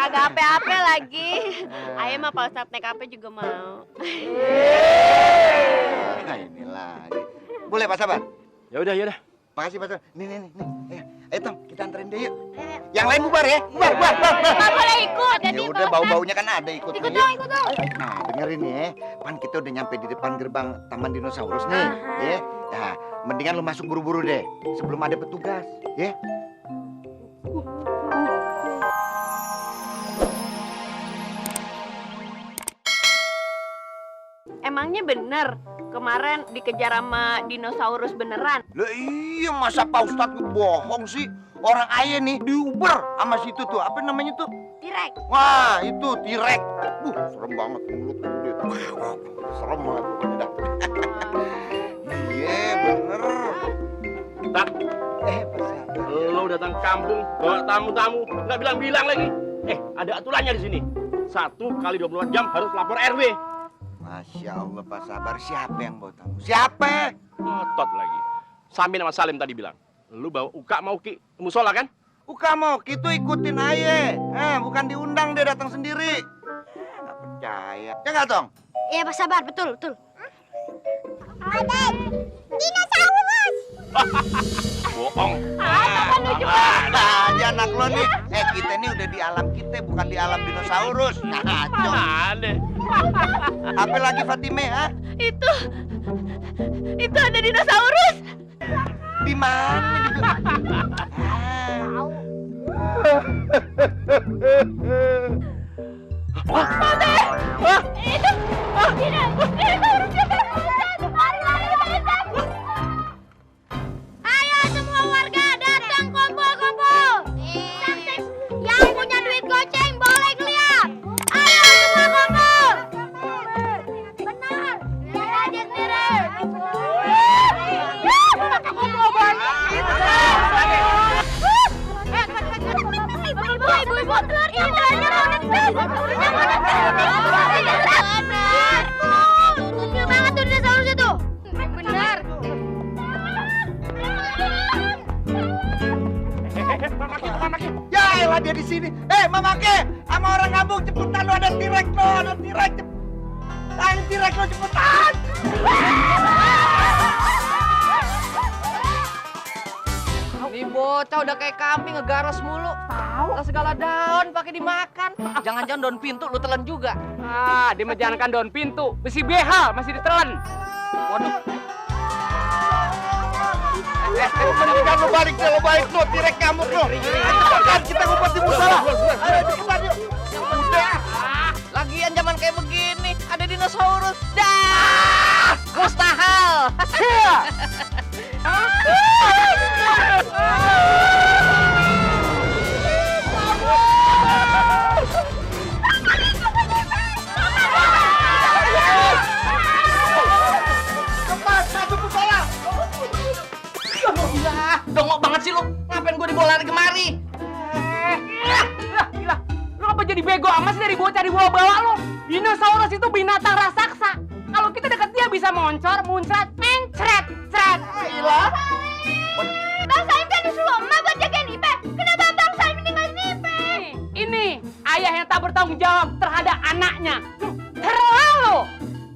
Kagak ape-ape lagi. Ayo mah kalau saat naik ape juga mau. Nah inilah. Boleh Pak Sabar? Ya udah. Makasih Pak Sabar. Nih. Ayo Tom, kita anterin dia yuk. Yang lain bubar ya. Bubar. Nggak boleh ikut. Ya udah bau-baunya kan ada ikutnya. Ikut dong. Nah dengerin ya. Pan kita udah nyampe di depan gerbang Taman Dinosaurus nih. Ya. Nah, mendingan lu masuk buru-buru deh. Sebelum ada petugas. Ya. Emangnya bener kemarin dikejar sama dinosaurus beneran? Lah iya masa Pak Ustadz bohong sih? Orang ayah nih diuber sama situ tuh. Apa namanya tuh? T-Rex. Wah itu T-Rex. Serem banget mulut gede. Serem banget pokoknya dah. Iya bener. Tak, Pak Sabar. lo datang ke kampung bawa tamu-tamu, nggak bilang-bilang lagi. Ada aturannya di sini. 1 kali 24 jam harus lapor RW. Masya Allah Pak Sabar, siapa yang bawa tamu? Siapa? Ngotot lagi. Samin sama Salim tadi bilang, lu bawa Uka mau Ki ke musola kan? Bukan mau, kita ikutin aja. Bukan diundang dia datang sendiri. Nggak percaya. Ya nggak Tong? Iya Pak Sabar, betul. Ada dinosaurus. Bohong. Apaan lu juga? Ada aja anak lo nih. Kita nih udah di alam kita, bukan di alam dinosaurus. Ngaco. Mana? Apa lagi Fatime, ha? Itu ada dinosaurus. Di mana juga? Ayo semua warga datang kumpul. Yang punya duit goceng boleh ngeliat. Ayo semua kumpul. Benar. Lihat aja sendiri. Ibu-ibu, telurnya mau netes. Kecil banget tuh dinosaurus itu. Benar. Mamaki. Ya elah dia di sini. Mama Ke, sama orang kampung cepetan lo ada T-Rex lo, ada T-Rex. Ayo T-Rex lo cepetan. Nih bocah udah kayak kambing ngegaros mulu. Tahu. Segala daun pakai dimakan. Jangan-jangan daun pintu lu telan juga. Dia menjalankan daun pintu. Besi behal masih ditelan. Waduh. Mendingan lo balik lo T-Rex kamu lo. Cepetan kita ngumpet di musola. Ayo cepetan yuk. Udah. Lagian zaman kayak begini ada dinosaurus. Dah. Mustahil. Cepat masuk musola. Dongok banget sih lu. Ngapain gua dibawa lari kemari? Gila. Lu apa jadi bego amat sih dari bocah dibawa-bawa lu? Dinosaurus itu binatang raksasa. Kalau kita dekat dia bisa moncor, muncrat, mencret. Gila. Bang Salim kan disuruh emak buat jagain Ipe. Kenapa Bang Salim ninggalin Ipe? Ini ayah yang tak bertanggung jawab terhadap anaknya. Terlalu.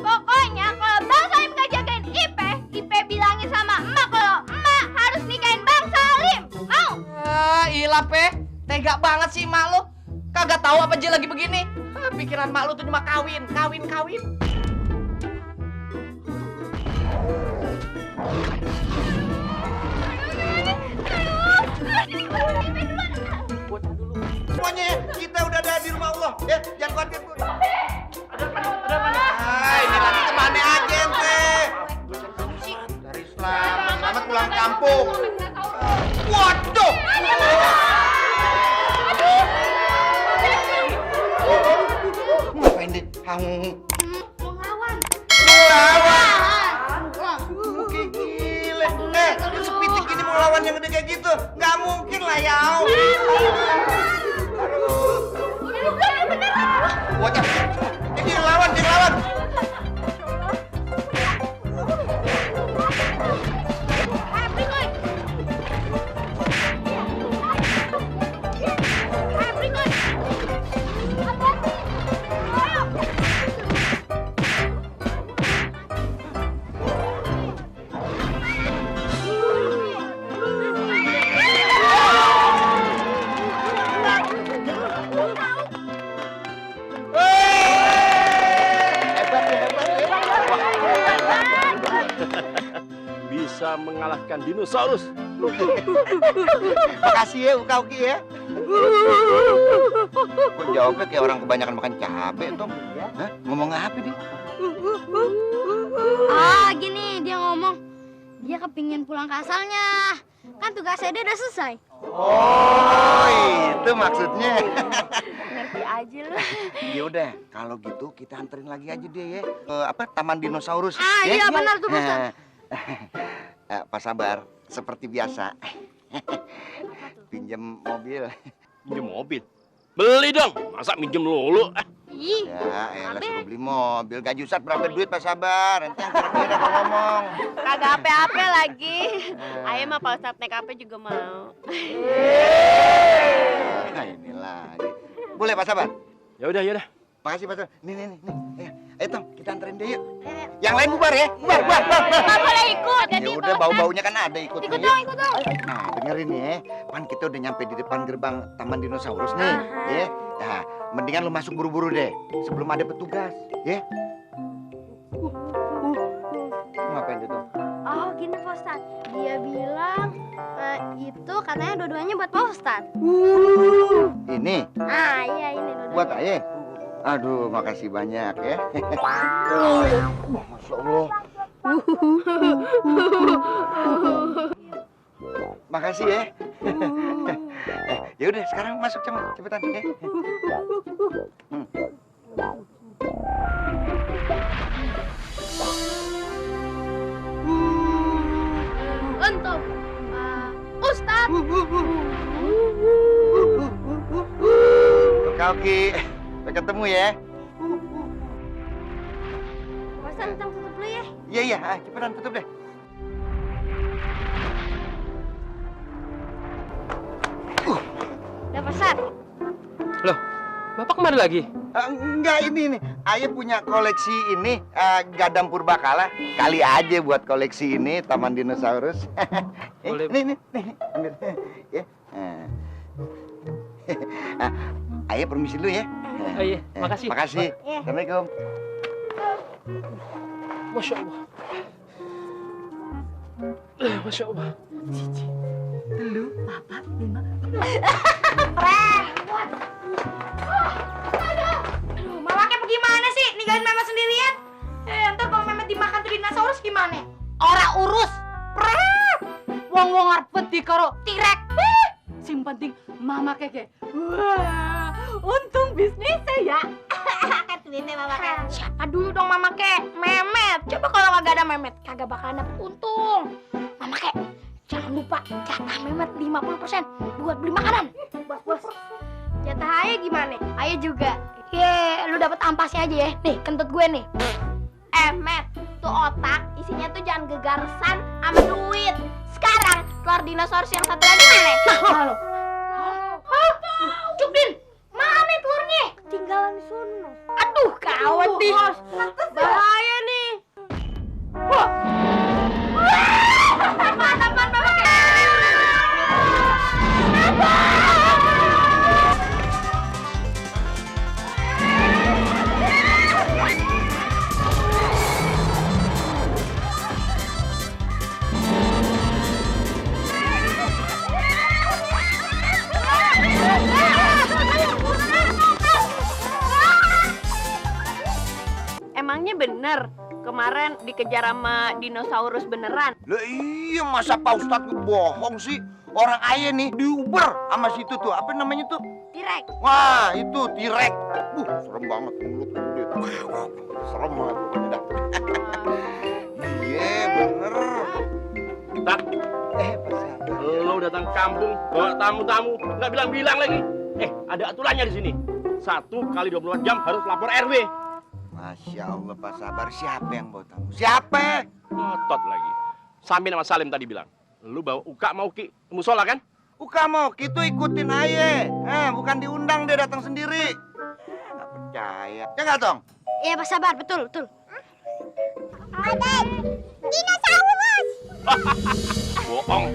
Pokoknya kalau Bang Salim nggak jagain Ipe bilangin sama emak kalau emak harus nikahin Bang Salim. Mau? Ilah Pe. Tega banget sih emak lu. Kagak tahu apa aja lagi begini. Pikiran emak lu tuh cuma kawin. Semuanya kita udah ada di rumah Allah. Ya, jangan khawatir Bu. Ini lagi kemana aja ente? Dari selamat pulang kampung. Waduh. Ngapain deh? Mau ngelawan. Oke gile. Lu sepitik gini mau lawan yang gede kayak gitu? Nggak mungkin lah ya. Bocah. Ini lawan. mengalahkan dinosaurus. Makasih ya Uka Uki ya. Kok jawabnya kayak orang kebanyakan makan cabe, Tom? Hah? Ngomong apa dia? Ah, gini dia ngomong. Dia kepingin pulang ke asalnya. Kan tugasnya dia udah selesai. Oh, itu maksudnya. Ngerti aja lu. Ya udah, kalau gitu kita anterin lagi aja dia ya. Taman dinosaurus. Ah, ya? iya benar tuh, Pak Ustaz. Pak Sabar, seperti biasa. Pinjam mobil. Minjem mobil. Beli dong. Masa minjem lulu? Ih, Ya, elah suruh beli mobil. Gaji Ustadz berapa duit Pak Sabar? Nanti yang kira-kira kalau ngomong. Kagak ape-ape lagi. Ayo mah Pak Ustadz naik ape juga mau. Nah, inilah. Boleh Pak Sabar? Ya udah, ya udah. Makasih Pak Sabar. Nih. Ayo Tom, kita anterin dia yuk. Yang lain bubar ya. Bubar. nggak boleh ikut. Ya udah, bau-baunya kan ada ikut. Ikut dong. Nah, dengerin ya. Kan kita udah nyampe di depan gerbang Taman Dinosaurus nih. Ya. Nah, mendingan lu masuk buru-buru deh. Sebelum ada petugas. Ya. Ngapain itu? Oh, gini Pak Ustaz. Dia bilang itu katanya dua-duanya buat Pak Ustaz. Ini Ah, iya ini dua-duanya. buat Aye. Aduh, makasih banyak ya. Masya Allah. Makasih ya. Ya udah, sekarang masuk cepetan ya. Untuk Ustaz. Oke, sampai ketemu ya. Pak Ustaz, tentang tutup dulu ya. Iya, cepetan tutup deh. Udah Pak Ustaz. Loh, Bapak kemana lagi? Enggak, ini nih. Ayah punya koleksi ini Gadam Purbakala. Kali aja buat koleksi ini Taman Dinosaurus. Boleh. Nih. Ambil. Ya. Ayah permisi dulu ya. Oh iya, makasih. Makasih. Iya. Assalamualaikum. Masya Allah. Masya Allah. Aduh, Mama kayak bagaimana sih? Ninggalin Mama sendirian? Ntar kalau Mama dimakan tuh dinosaurus gimana? Ora urus. Pret. Wong arpet di karo Tirek. sing penting Mama keke. Wah, untung bisnisnya ya. Kan duitnya Mama kayak. Siapa dulu dong Mama kayak? Memet. Coba kalau kagak ada Memet, kagak bakalan dapet untung. Mama kayak, jangan lupa jatah Memet 50% buat beli makanan. Bos. Jatah Ayah gimana? Ayah juga. Ye, lu dapet ampasnya aja ya. Nih, kentut gue nih. Met, tuh otak isinya tuh jangan gegarsan sama duit. Sekarang telur dinosaurus yang satu lagi mana? Halo. Cupin, mana telurnya? Ketinggalan di sono. Aduh, kawat nih. Bahaya nih. Mana? Emangnya bener kemarin dikejar sama dinosaurus beneran? Lah iya, masa Pak Ustadz bohong sih? Orang Ayah nih diuber sama situ tuh. Apa namanya tuh? Tirek. Wah, itu Tirek. Serem banget mulutnya gede. Serem banget pokoknya dah. Iya, bener. Tak, Pak Sabar. lo datang kampung bawa tamu-tamu, nggak bilang-bilang lagi. Ada aturannya di sini. 1 kali 24 jam harus lapor RW. Masya Allah Pak Sabar, siapa yang bawa tamu? Siapa? Ngotot lagi. Samin sama Salim tadi bilang, lu bawa Uka mau Ki ke musola kan? Uka mau, kita ikutin aja. Bukan diundang, dia datang sendiri. Nggak percaya. Ya nggak, Tong? Iya, Pak Sabar, betul. Ada dinosaurus. Bohong.